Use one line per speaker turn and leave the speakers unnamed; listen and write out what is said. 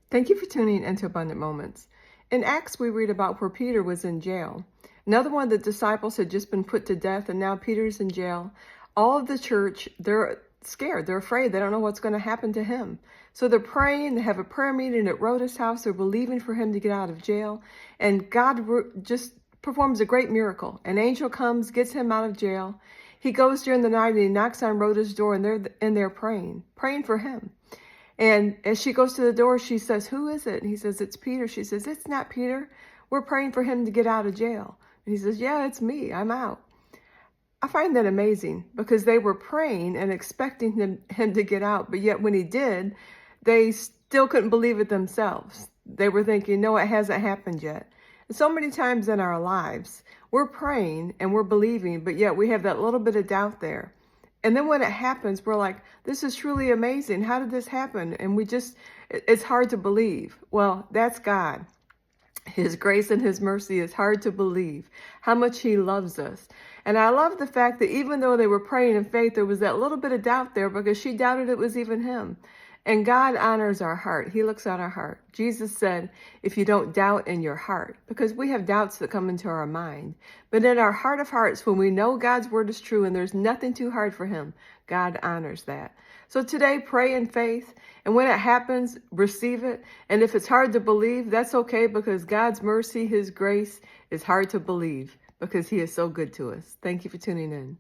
Thank you for tuning into Abundant Moments. In Acts, we read about where Peter was in jail. Another one of the disciples had just been put to death, and now Peter's in jail. All of the church, they're scared. They're afraid. They don't know what's going to happen to him. So they're praying. They have a prayer meeting at Rhoda's house. They're believing for him to get out of jail. And God just performs a great miracle. An angel comes, gets him out of jail. He goes during the night and he knocks on Rhoda's door, and they're in there praying for him. And as she goes to the door, she says, "Who is it?" And he says, "It's Peter." She says, "It's not Peter. We're praying for him to get out of jail." And he says, "Yeah, it's me. I'm out." I find that amazing because they were praying and expecting him to get out. But yet when he did, they still couldn't believe it themselves. They were thinking, no, it hasn't happened yet. And so many times in our lives, we're praying and we're believing, but yet we have that little bit of doubt there. And then when it happens, we're like, this is truly amazing. How did this happen? And it's hard to believe. Well, that's God. His grace and his mercy is hard to believe how much he loves us. And I love the fact that even though they were praying in faith, there was that little bit of doubt there because she doubted it was even him. And God honors our heart. He looks at our heart. Jesus said, if you don't doubt in your heart, because we have doubts that come into our mind, but in our heart of hearts, when we know God's word is true and there's nothing too hard for him, God honors that. So today, pray in faith. And when it happens, receive it. And if it's hard to believe, that's okay because God's mercy, his grace is hard to believe because he is so good to us. Thank you for tuning in.